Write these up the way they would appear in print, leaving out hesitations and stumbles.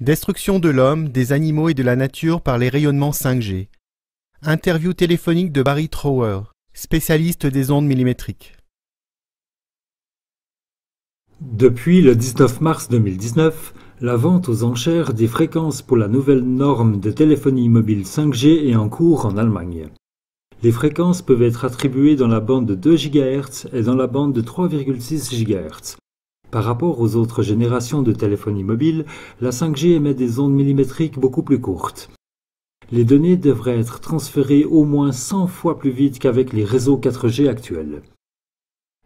Destruction de l'homme, des animaux et de la nature par les rayonnements 5G. Interview téléphonique de Barry Trower, spécialiste des ondes millimétriques. Depuis le 19 mars 2019, la vente aux enchères des fréquences pour la nouvelle norme de téléphonie mobile 5G est en cours en Allemagne. Les fréquences peuvent être attribuées dans la bande de 2 GHz et dans la bande de 3,6 GHz. Par rapport aux autres générations de téléphonie mobile, la 5G émet des ondes millimétriques beaucoup plus courtes. Les données devraient être transférées au moins 100 fois plus vite qu'avec les réseaux 4G actuels.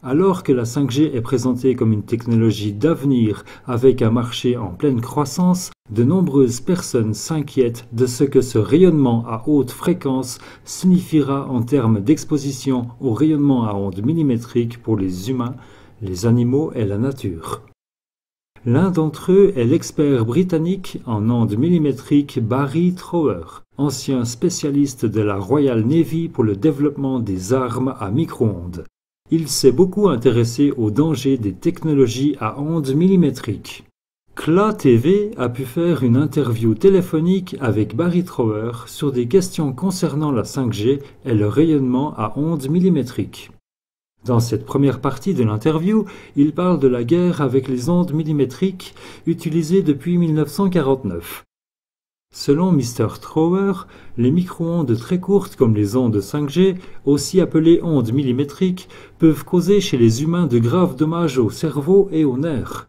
Alors que la 5G est présentée comme une technologie d'avenir avec un marché en pleine croissance, de nombreuses personnes s'inquiètent de ce que ce rayonnement à haute fréquence signifiera en termes d'exposition au rayonnement à ondes millimétriques pour les humains, les animaux et la nature. L'un d'entre eux est l'expert britannique en ondes millimétriques Barry Trower, ancien spécialiste de la Royal Navy pour le développement des armes à micro-ondes. Il s'est beaucoup intéressé aux dangers des technologies à ondes millimétriques. CLA TV a pu faire une interview téléphonique avec Barry Trower sur des questions concernant la 5G et le rayonnement à ondes millimétriques. Dans cette première partie de l'interview, il parle de la guerre avec les ondes millimétriques utilisées depuis 1949. Selon Mr. Trower, les micro-ondes très courtes comme les ondes 5G, aussi appelées ondes millimétriques, peuvent causer chez les humains de graves dommages au cerveau et aux nerfs.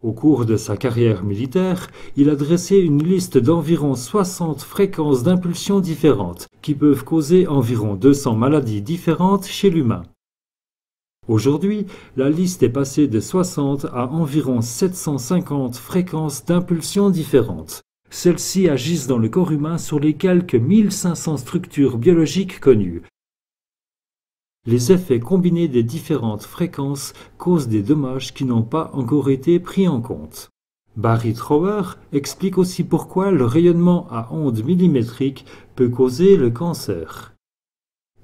Au cours de sa carrière militaire, il a dressé une liste d'environ 60 fréquences d'impulsion différentes, qui peuvent causer environ 200 maladies différentes chez l'humain. Aujourd'hui, la liste est passée de 60 à environ 750 fréquences d'impulsion différentes. Celles-ci agissent dans le corps humain sur les quelques 1500 structures biologiques connues. Les effets combinés des différentes fréquences causent des dommages qui n'ont pas encore été pris en compte. Barry Trower explique aussi pourquoi le rayonnement à ondes millimétriques peut causer le cancer.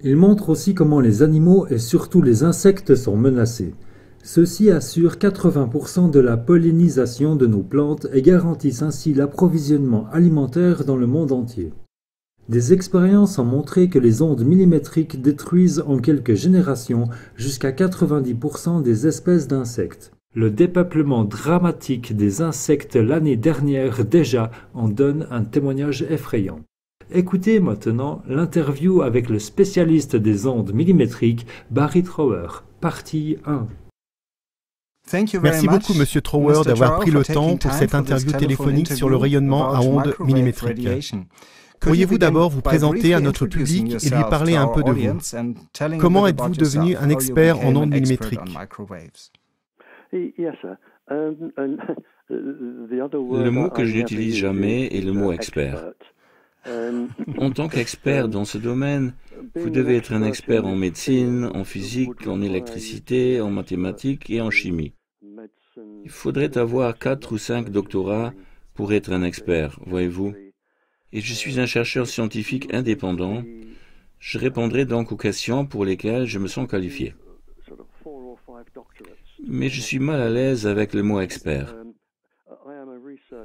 Il montre aussi comment les animaux et surtout les insectes sont menacés. Ceux-ci assurent 80% de la pollinisation de nos plantes et garantissent ainsi l'approvisionnement alimentaire dans le monde entier. Des expériences ont montré que les ondes millimétriques détruisent en quelques générations jusqu'à 90% des espèces d'insectes. Le dépeuplement dramatique des insectes l'année dernière déjà en donne un témoignage effrayant. Écoutez maintenant l'interview avec le spécialiste des ondes millimétriques Barry Trower, partie 1. Merci beaucoup, Monsieur Trower, d'avoir pris le temps pour cette interview téléphonique sur le rayonnement à ondes millimétriques. Pourriez-vous d'abord vous présenter à notre public et lui parler un peu de vous? Comment êtes-vous devenu un expert en ondes millimétriques? Le mot que je n'utilise jamais est le mot expert. En tant qu'expert dans ce domaine, vous devez être un expert en médecine, en physique, en électricité, en mathématiques et en chimie. Il faudrait avoir 4 ou 5 doctorats pour être un expert, voyez-vous. Et je suis un chercheur scientifique indépendant. Je répondrai donc aux questions pour lesquelles je me sens qualifié. Mais je suis mal à l'aise avec le mot expert.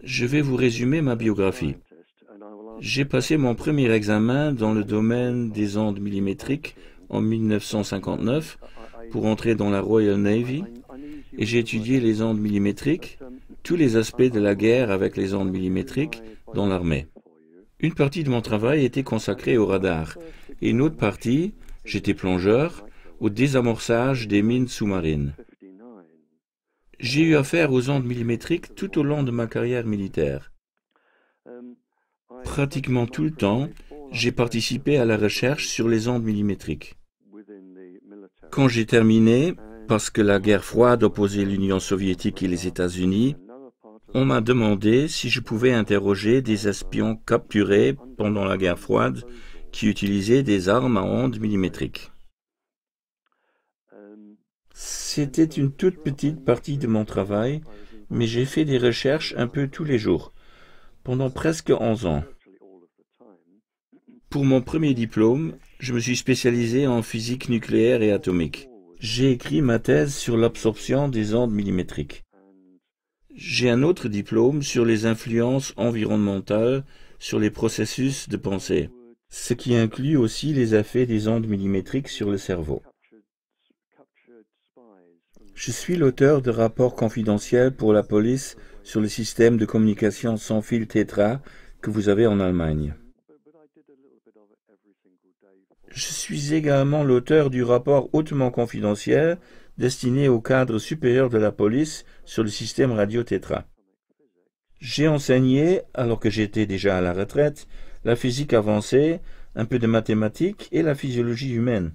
Je vais vous résumer ma biographie. J'ai passé mon premier examen dans le domaine des ondes millimétriques en 1959 pour entrer dans la Royal Navy et j'ai étudié les ondes millimétriques, tous les aspects de la guerre avec les ondes millimétriques dans l'armée. Une partie de mon travail était consacrée au radar et une autre partie, j'étais plongeur, au désamorçage des mines sous-marines. J'ai eu affaire aux ondes millimétriques tout au long de ma carrière militaire. Pratiquement tout le temps, j'ai participé à la recherche sur les ondes millimétriques. Quand j'ai terminé, parce que la guerre froide opposait l'Union soviétique et les États-Unis, on m'a demandé si je pouvais interroger des espions capturés pendant la guerre froide qui utilisaient des armes à ondes millimétriques. C'était une toute petite partie de mon travail, mais j'ai fait des recherches un peu tous les jours, pendant presque 11 ans. Pour mon premier diplôme, je me suis spécialisé en physique nucléaire et atomique. J'ai écrit ma thèse sur l'absorption des ondes millimétriques. J'ai un autre diplôme sur les influences environnementales sur les processus de pensée, ce qui inclut aussi les effets des ondes millimétriques sur le cerveau. Je suis l'auteur de rapports confidentiels pour la police sur le système de communication sans fil Tetra que vous avez en Allemagne. Je suis également l'auteur du rapport hautement confidentiel destiné au cadre supérieur de la police sur le système radio Tetra. J'ai enseigné, alors que j'étais déjà à la retraite, la physique avancée, un peu de mathématiques et la physiologie humaine.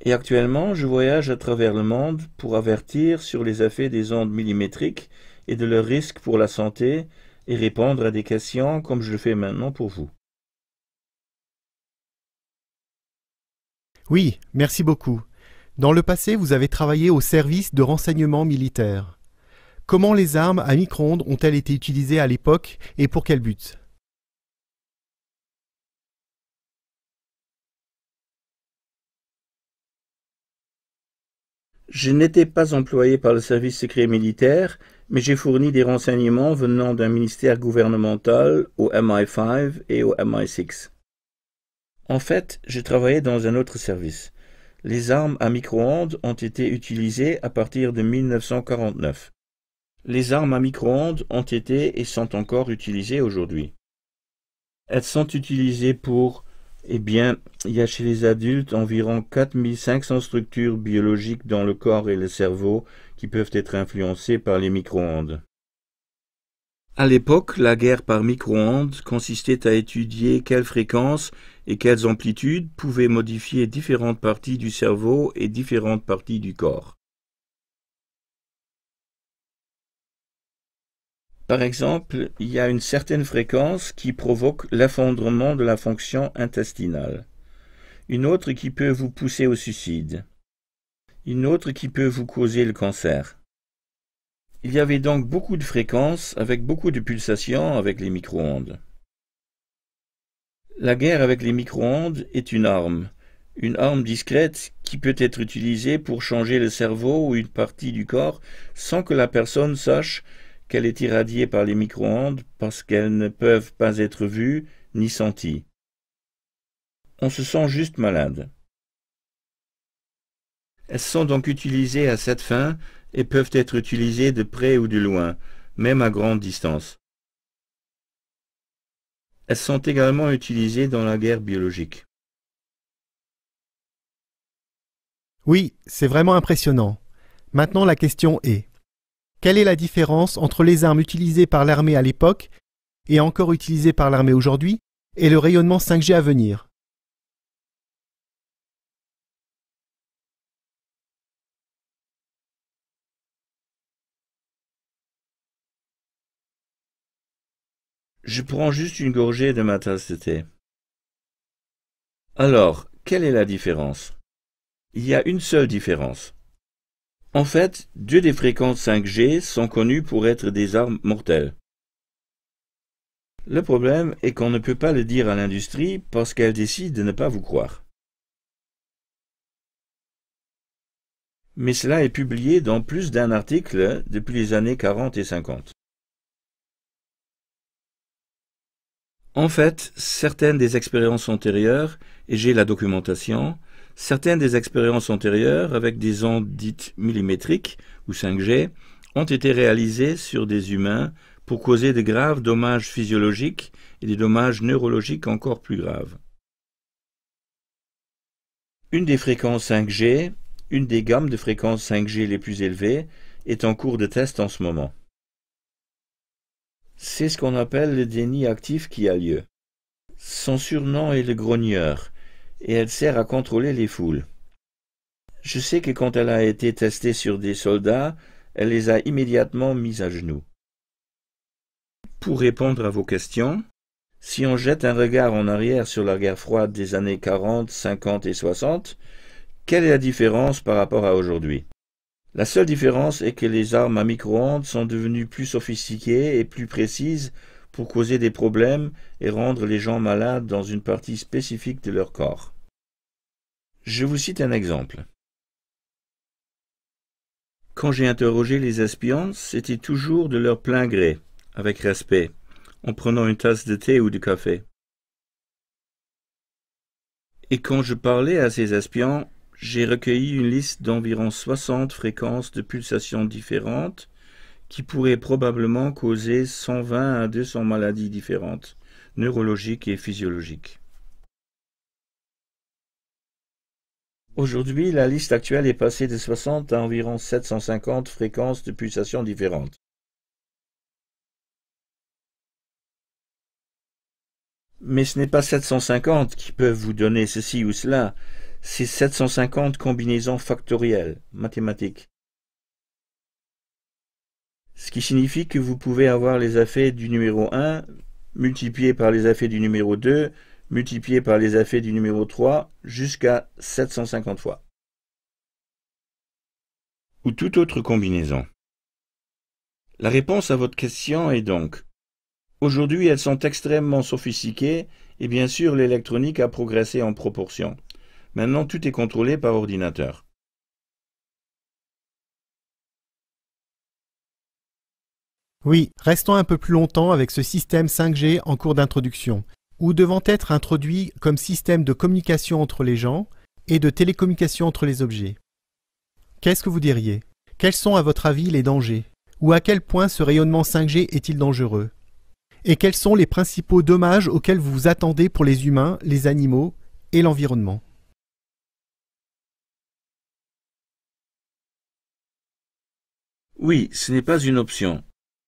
Et actuellement, je voyage à travers le monde pour avertir sur les effets des ondes millimétriques et de leurs risques pour la santé et répondre à des questions comme je le fais maintenant pour vous. Oui, merci beaucoup. Dans le passé, vous avez travaillé au service de renseignement militaire. Comment les armes à micro-ondes ont-elles été utilisées à l'époque et pour quel but ? Je n'étais pas employé par le service secret militaire, mais j'ai fourni des renseignements venant d'un ministère gouvernemental au MI5 et au MI6. En fait, j'ai travaillé dans un autre service. Les armes à micro-ondes ont été utilisées à partir de 1949. Les armes à micro-ondes ont été et sont encore utilisées aujourd'hui. Elles sont utilisées pour, il y a chez les adultes environ 4500 structures biologiques dans le corps et le cerveau qui peuvent être influencées par les micro-ondes. À l'époque, la guerre par micro-ondes consistait à étudier quelles fréquences et quelles amplitudes pouvaient modifier différentes parties du cerveau et différentes parties du corps. Par exemple, il y a une certaine fréquence qui provoque l'effondrement de la fonction intestinale, une autre qui peut vous pousser au suicide, une autre qui peut vous causer le cancer. Il y avait donc beaucoup de fréquences avec beaucoup de pulsations avec les micro-ondes. La guerre avec les micro-ondes est une arme discrète qui peut être utilisée pour changer le cerveau ou une partie du corps sans que la personne sache qu'elle est irradiée par les micro-ondes parce qu'elles ne peuvent pas être vues ni senties. On se sent juste malade. Elles sont donc utilisées à cette fin et peuvent être utilisées de près ou de loin, même à grande distance. Elles sont également utilisées dans la guerre biologique. Oui, c'est vraiment impressionnant. Maintenant, la question est: quelle est la différence entre les armes utilisées par l'armée à l'époque et encore utilisées par l'armée aujourd'hui et le rayonnement 5G à venir ? Je prends juste une gorgée de ma tasse de thé. Alors, quelle est la différence ? Il y a une seule différence. En fait, deux des fréquences 5G sont connues pour être des armes mortelles. Le problème est qu'on ne peut pas le dire à l'industrie parce qu'elle décide de ne pas vous croire. Mais cela est publié dans plus d'un article depuis les années 40 et 50. En fait, certaines des expériences antérieures, et j'ai la documentation, certaines des expériences antérieures avec des ondes dites millimétriques ou 5G ont été réalisées sur des humains pour causer de graves dommages physiologiques et des dommages neurologiques encore plus graves. Une des fréquences 5G, une des gammes de fréquences 5G les plus élevées, est en cours de test en ce moment. C'est ce qu'on appelle le déni actif qui a lieu. Son surnom est le grogneur, et elle sert à contrôler les foules. Je sais que quand elle a été testée sur des soldats, elle les a immédiatement mis à genoux. Pour répondre à vos questions, si on jette un regard en arrière sur la guerre froide des années 40, 50 et 60, quelle est la différence par rapport à aujourd'hui ? La seule différence est que les armes à micro-ondes sont devenues plus sophistiquées et plus précises pour causer des problèmes et rendre les gens malades dans une partie spécifique de leur corps. Je vous cite un exemple. Quand j'ai interrogé les espions, c'était toujours de leur plein gré, avec respect, en prenant une tasse de thé ou de café. Et quand je parlais à ces espions, j'ai recueilli une liste d'environ 60 fréquences de pulsations différentes qui pourraient probablement causer 120 à 200 maladies différentes, neurologiques et physiologiques. Aujourd'hui, la liste actuelle est passée de 60 à environ 750 fréquences de pulsations différentes. Mais ce n'est pas 750 qui peuvent vous donner ceci ou cela, c'est 750 combinaisons factorielles, mathématiques. Ce qui signifie que vous pouvez avoir les effets du numéro 1 multipliés par les effets du numéro 2 multipliés par les effets du numéro 3 jusqu'à 750 fois. Ou toute autre combinaison. La réponse à votre question est donc: aujourd'hui, elles sont extrêmement sophistiquées et bien sûr, l'électronique a progressé en proportion. Maintenant, tout est contrôlé par ordinateur. Oui, restons un peu plus longtemps avec ce système 5G en cours d'introduction, ou devant être introduit comme système de communication entre les gens et de télécommunication entre les objets. Qu'est-ce que vous diriez? Quels sont à votre avis les dangers? Ou à quel point ce rayonnement 5G est-il dangereux? Et quels sont les principaux dommages auxquels vous vous attendez pour les humains, les animaux et l'environnement? Oui, ce n'est pas une option.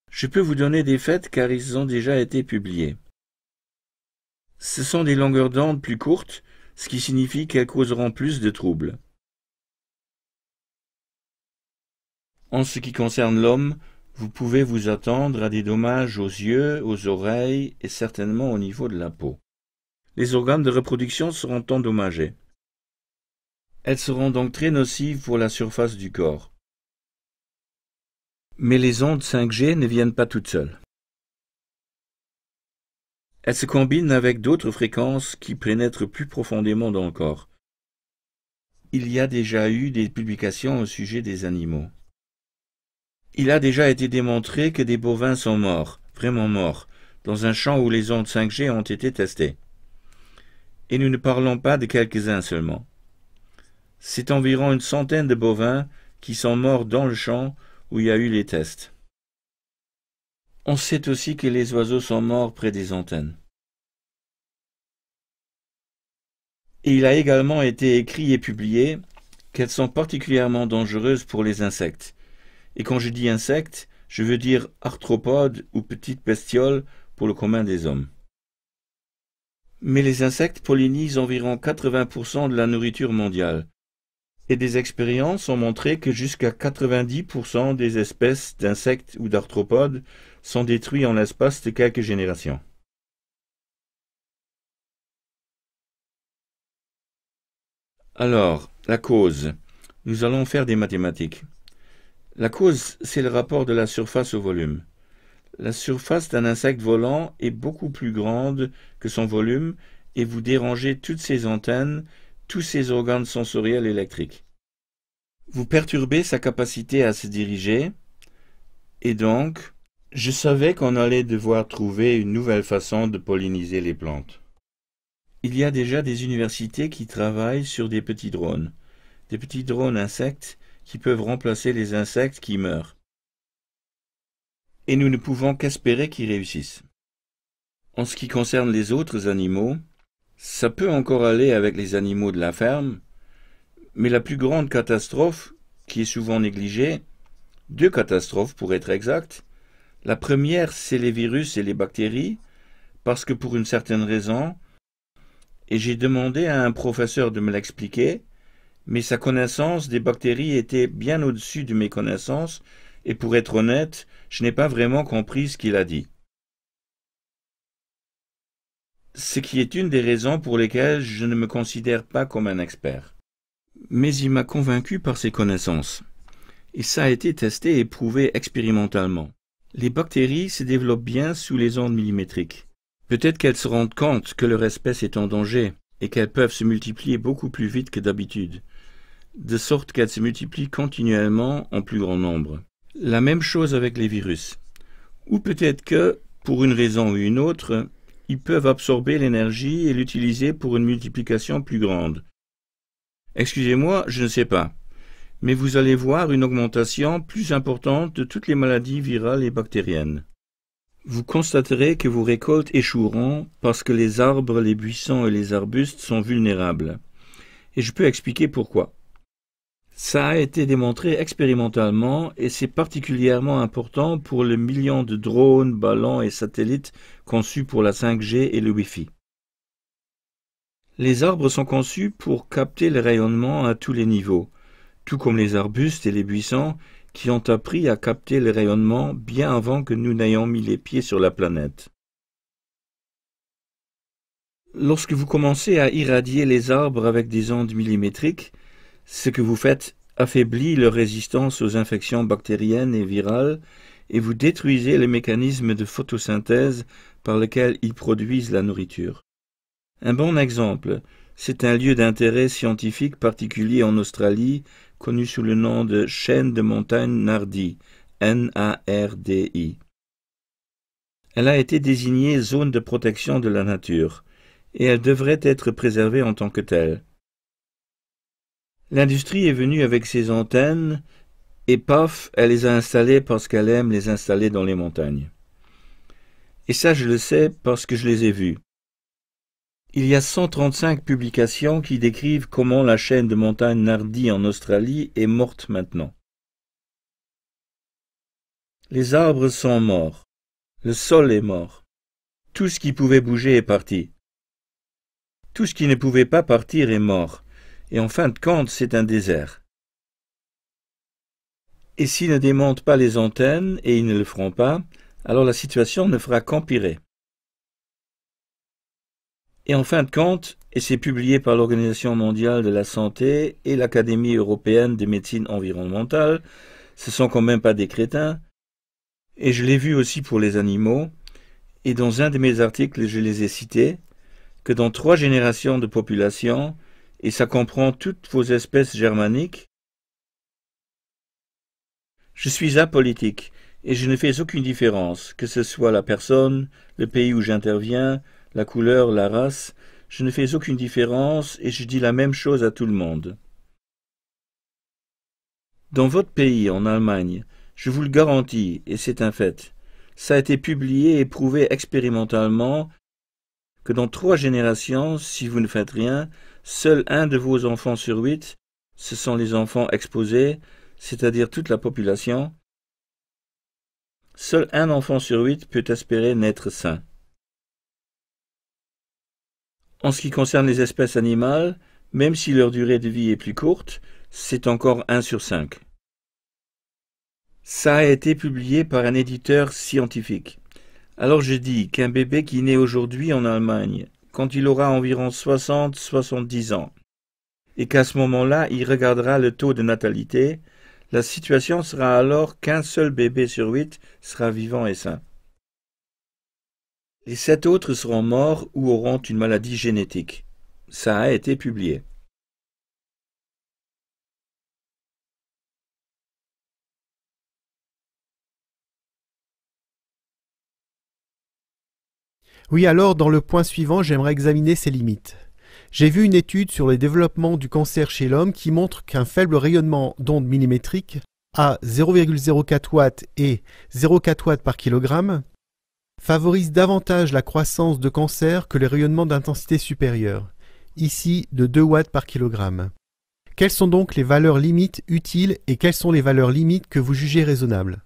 Je peux vous donner des faits car ils ont déjà été publiés. Ce sont des longueurs d'onde plus courtes, ce qui signifie qu'elles causeront plus de troubles. En ce qui concerne l'homme, vous pouvez vous attendre à des dommages aux yeux, aux oreilles et certainement au niveau de la peau. Les organes de reproduction seront endommagés. Elles seront donc très nocives pour la surface du corps. Mais les ondes 5G ne viennent pas toutes seules. Elles se combinent avec d'autres fréquences qui pénètrent plus profondément dans le corps. Il y a déjà eu des publications au sujet des animaux. Il a déjà été démontré que des bovins sont morts, vraiment morts, dans un champ où les ondes 5G ont été testées. Et nous ne parlons pas de quelques-uns seulement. C'est environ une centaine de bovins qui sont morts dans le champ où il y a eu les tests. On sait aussi que les oiseaux sont morts près des antennes. Et il a également été écrit et publié qu'elles sont particulièrement dangereuses pour les insectes. Et quand je dis insectes, je veux dire arthropodes ou petites bestioles pour le commun des hommes. Mais les insectes pollinisent environ 80% de la nourriture mondiale. Et des expériences ont montré que jusqu'à 90% des espèces d'insectes ou d'arthropodes sont détruits en l'espace de quelques générations. Alors, la cause. Nous allons faire des mathématiques. La cause, c'est le rapport de la surface au volume. La surface d'un insecte volant est beaucoup plus grande que son volume et vous dérangez toutes ses antennes, tous ses organes sensoriels électriques. Vous perturbez sa capacité à se diriger et donc, je savais qu'on allait devoir trouver une nouvelle façon de polliniser les plantes. Il y a déjà des universités qui travaillent sur des petits drones insectes qui peuvent remplacer les insectes qui meurent. Et nous ne pouvons qu'espérer qu'ils réussissent. En ce qui concerne les autres animaux, ça peut encore aller avec les animaux de la ferme, mais la plus grande catastrophe, qui est souvent négligée, 2 catastrophes pour être exact. La première, c'est les virus et les bactéries, parce que pour une certaine raison, et j'ai demandé à un professeur de me l'expliquer, mais sa connaissance des bactéries était bien au-dessus de mes connaissances, et pour être honnête, je n'ai pas vraiment compris ce qu'il a dit. Ce qui est une des raisons pour lesquelles je ne me considère pas comme un expert. Mais il m'a convaincu par ses connaissances. Et ça a été testé et prouvé expérimentalement. Les bactéries se développent bien sous les ondes millimétriques. Peut-être qu'elles se rendent compte que leur espèce est en danger et qu'elles peuvent se multiplier beaucoup plus vite que d'habitude. de sorte qu'elles se multiplient continuellement en plus grand nombre. La même chose avec les virus. Ou peut-être que, pour une raison ou une autre, ils peuvent absorber l'énergie et l'utiliser pour une multiplication plus grande. Excusez-moi, je ne sais pas. Mais vous allez voir une augmentation plus importante de toutes les maladies virales et bactériennes. Vous constaterez que vos récoltes échoueront parce que les arbres, les buissons et les arbustes sont vulnérables. Et je peux expliquer pourquoi. Ça a été démontré expérimentalement et c'est particulièrement important pour le million de drones, ballons et satellites conçus pour la 5G et le Wi-Fi. Les arbres sont conçus pour capter le rayonnement à tous les niveaux, tout comme les arbustes et les buissons qui ont appris à capter le rayonnement bien avant que nous n'ayons mis les pieds sur la planète. Lorsque vous commencez à irradier les arbres avec des ondes millimétriques, ce que vous faites affaiblit leur résistance aux infections bactériennes et virales et vous détruisez le mécanisme de photosynthèse par lequel ils produisent la nourriture. Un bon exemple, c'est un lieu d'intérêt scientifique particulier en Australie connu sous le nom de chaîne de montagne Nardi, N-A-R-D-I. Elle a été désignée zone de protection de la nature et elle devrait être préservée en tant que telle. L'industrie est venue avec ses antennes et paf, elle les a installées parce qu'elle aime les installer dans les montagnes. Et ça, je le sais parce que je les ai vues. Il y a 135 publications qui décrivent comment la chaîne de montagne Nardi en Australie est morte maintenant. Les arbres sont morts. Le sol est mort. Tout ce qui pouvait bouger est parti. Tout ce qui ne pouvait pas partir est mort. Et en fin de compte, c'est un désert. Et s'ils ne démontent pas les antennes, et ils ne le feront pas, alors la situation ne fera qu'empirer. Et en fin de compte, et c'est publié par l'Organisation mondiale de la santé et l'Académie européenne de médecine environnementale, ce sont quand même pas des crétins, et je l'ai vu aussi pour les animaux, et dans un de mes articles je les ai cités, que dans 3 générations de population, et ça comprend toutes vos espèces germaniques, je suis apolitique, et je ne fais aucune différence, que ce soit la personne, le pays où j'interviens, la couleur, la race, je ne fais aucune différence et je dis la même chose à tout le monde. Dans votre pays, en Allemagne, je vous le garantis, et c'est un fait, ça a été publié et prouvé expérimentalement que dans 3 générations, si vous ne faites rien, seul un de vos enfants sur 8, ce sont les enfants exposés, c'est-à-dire toute la population, seul un enfant sur 8 peut espérer naître sain. En ce qui concerne les espèces animales, même si leur durée de vie est plus courte, c'est encore 1 sur 5. Ça a été publié par un éditeur scientifique. Alors je dis qu'un bébé qui naît aujourd'hui en Allemagne, quand il aura environ 60-70 ans, et qu'à ce moment-là, il regardera le taux de natalité, la situation sera alors qu'un seul bébé sur 8 sera vivant et sain. Les 7 autres seront morts ou auront une maladie génétique. Ça a été publié. Oui, alors, dans le point suivant, j'aimerais examiner ses limites. J'ai vu une étude sur le développement du cancer chez l'homme qui montre qu'un faible rayonnement d'ondes millimétriques à 0,04 watts et 0,4 watts par kilogramme favorise davantage la croissance de cancer que les rayonnements d'intensité supérieure, ici de 2 watts par kilogramme. Quelles sont donc les valeurs limites utiles et quelles sont les valeurs limites que vous jugez raisonnables ?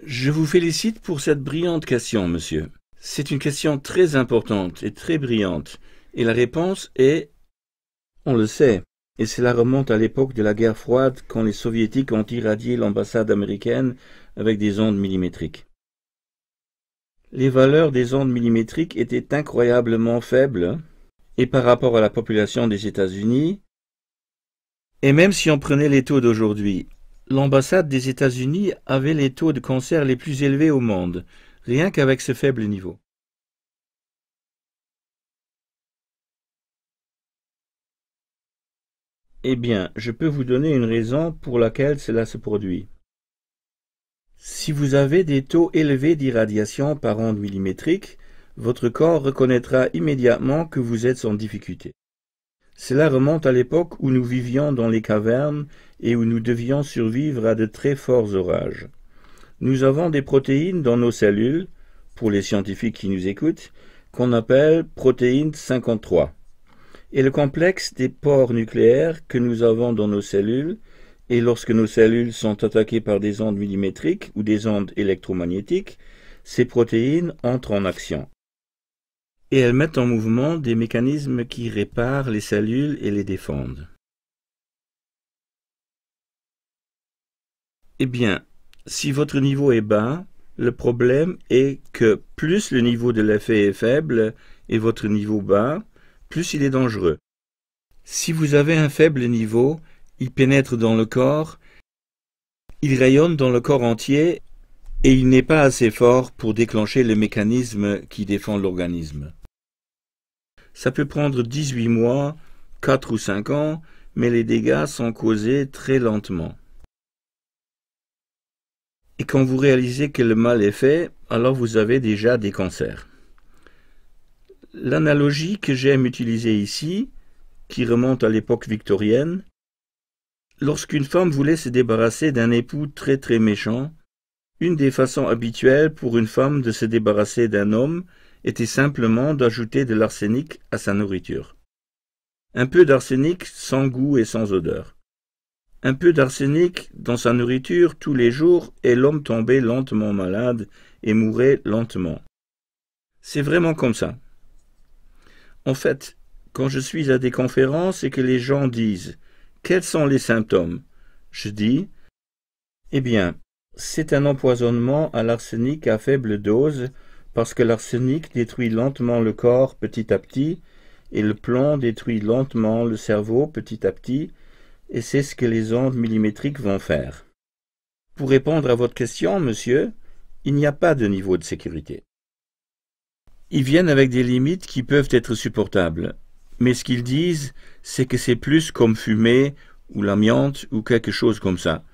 Je vous félicite pour cette brillante question, monsieur. C'est une question très importante et très brillante, et la réponse est « on le sait ». Et cela remonte à l'époque de la guerre froide quand les soviétiques ont irradié l'ambassade américaine avec des ondes millimétriques. Les valeurs des ondes millimétriques étaient incroyablement faibles, et par rapport à la population des États-Unis, et même si on prenait les taux d'aujourd'hui, l'ambassade des États-Unis avait les taux de cancer les plus élevés au monde, rien qu'avec ce faible niveau. Eh bien, je peux vous donner une raison pour laquelle cela se produit. Si vous avez des taux élevés d'irradiation par onde millimétrique, votre corps reconnaîtra immédiatement que vous êtes en difficulté. Cela remonte à l'époque où nous vivions dans les cavernes et où nous devions survivre à de très forts orages. Nous avons des protéines dans nos cellules, pour les scientifiques qui nous écoutent, qu'on appelle protéines 53. Et le complexe des pores nucléaires que nous avons dans nos cellules, et lorsque nos cellules sont attaquées par des ondes millimétriques ou des ondes électromagnétiques, ces protéines entrent en action. Et elles mettent en mouvement des mécanismes qui réparent les cellules et les défendent. Eh bien, si votre niveau est bas, le problème est que plus le niveau de l'effet est faible et votre niveau bas, plus il est dangereux. Si vous avez un faible niveau, il pénètre dans le corps, il rayonne dans le corps entier et il n'est pas assez fort pour déclencher le mécanisme qui défend l'organisme. Ça peut prendre 18 mois, 4 ou 5 ans, mais les dégâts sont causés très lentement. Et quand vous réalisez que le mal est fait, alors vous avez déjà des cancers. L'analogie que j'aime utiliser ici, qui remonte à l'époque victorienne, lorsqu'une femme voulait se débarrasser d'un époux très très méchant, une des façons habituelles pour une femme de se débarrasser d'un homme était simplement d'ajouter de l'arsenic à sa nourriture. Un peu d'arsenic sans goût et sans odeur. Un peu d'arsenic dans sa nourriture tous les jours et l'homme tombait lentement malade et mourait lentement. C'est vraiment comme ça. En fait, quand je suis à des conférences et que les gens disent « Quels sont les symptômes ?» je dis « Eh bien, c'est un empoisonnement à l'arsenic à faible dose parce que l'arsenic détruit lentement le corps petit à petit et le plomb détruit lentement le cerveau petit à petit et c'est ce que les ondes millimétriques vont faire. » Pour répondre à votre question, monsieur, il n'y a pas de niveau de sécurité. Ils viennent avec des limites qui peuvent être supportables, mais ce qu'ils disent, c'est que c'est plus comme fumer ou l'amiante ou quelque chose comme ça.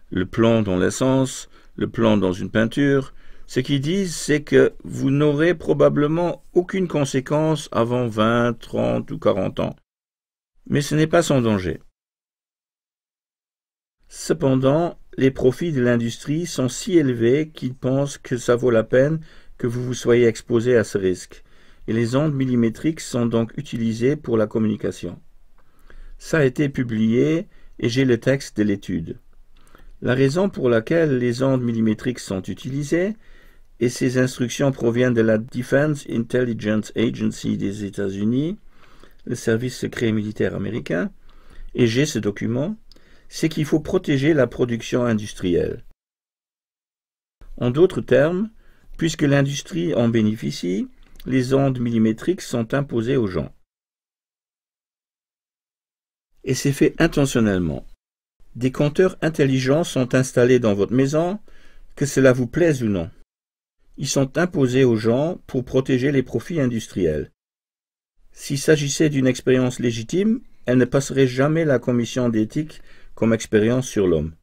Le plomb dans l'essence, le plomb dans une peinture. Ce qu'ils disent, c'est que vous n'aurez probablement aucune conséquence avant 20, 30 ou 40 ans. Mais ce n'est pas sans danger. Cependant, les profits de l'industrie sont si élevés qu'ils pensent que ça vaut la peine que vous vous soyez exposé à ce risque, et les ondes millimétriques sont donc utilisées pour la communication. Ça a été publié et j'ai le texte de l'étude. La raison pour laquelle les ondes millimétriques sont utilisées, et ces instructions proviennent de la Defense Intelligence Agency des États-Unis, le service secret militaire américain, et j'ai ce document, c'est qu'il faut protéger la production industrielle. En d'autres termes, puisque l'industrie en bénéficie, les ondes millimétriques sont imposées aux gens. Et c'est fait intentionnellement. Des compteurs intelligents sont installés dans votre maison, que cela vous plaise ou non. Ils sont imposés aux gens pour protéger les profits industriels. S'il s'agissait d'une expérience légitime, elle ne passerait jamais la commission d'éthique comme expérience sur l'homme.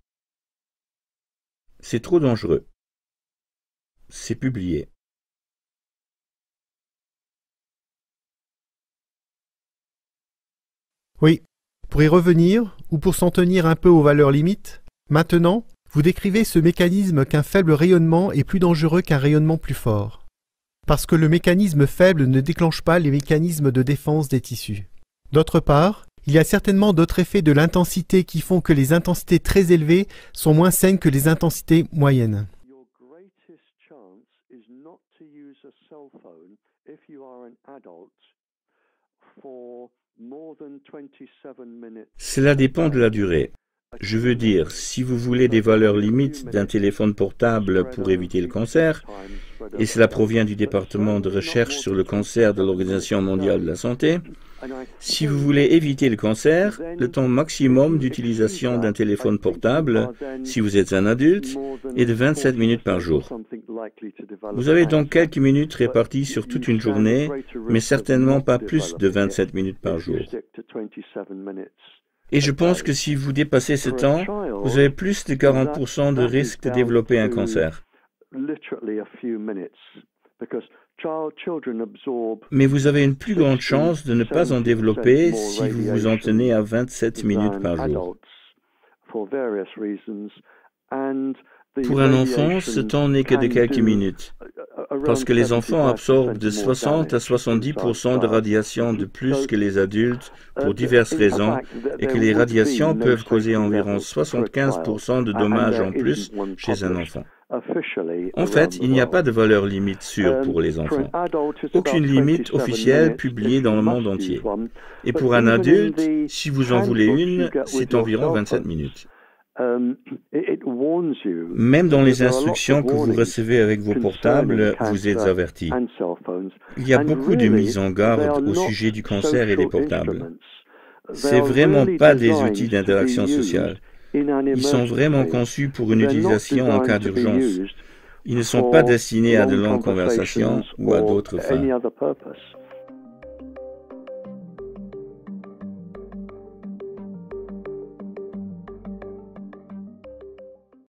C'est trop dangereux. C'est publié. Oui. Pour y revenir, ou pour s'en tenir un peu aux valeurs limites, maintenant, vous décrivez ce mécanisme qu'un faible rayonnement est plus dangereux qu'un rayonnement plus fort. Parce que le mécanisme faible ne déclenche pas les mécanismes de défense des tissus. D'autre part, il y a certainement d'autres effets de l'intensité qui font que les intensités très élevées sont moins saines que les intensités moyennes. Cela dépend de la durée. Je veux dire, si vous voulez des valeurs limites d'un téléphone portable pour éviter le cancer, et cela provient du département de recherche sur le cancer de l'Organisation mondiale de la santé, si vous voulez éviter le cancer, le temps maximum d'utilisation d'un téléphone portable, si vous êtes un adulte, est de 27 minutes par jour. Vous avez donc quelques minutes réparties sur toute une journée, mais certainement pas plus de 27 minutes par jour. Et je pense que si vous dépassez ce temps, vous avez plus de 40% de risque de développer un cancer. Mais vous avez une plus grande chance de ne pas en développer si vous vous en tenez à 27 minutes par jour. Pour un enfant, ce temps n'est que de quelques minutes, parce que les enfants absorbent de 60 à 70% de radiation de plus que les adultes pour diverses raisons, et que les radiations peuvent causer environ 75% de dommages en plus chez un enfant. En fait, il n'y a pas de valeur limite sûre pour les enfants. Aucune limite officielle publiée dans le monde entier. Et pour un adulte, si vous en voulez une, c'est environ 27 minutes. Même dans les instructions que vous recevez avec vos portables, vous êtes avertis. Il y a beaucoup de mises en garde au sujet du cancer et des portables. C'est vraiment pas des outils d'interaction sociale. Ils sont vraiment conçus pour une utilisation en cas d'urgence. Ils ne sont pas destinés à de longues conversations ou à d'autres fins.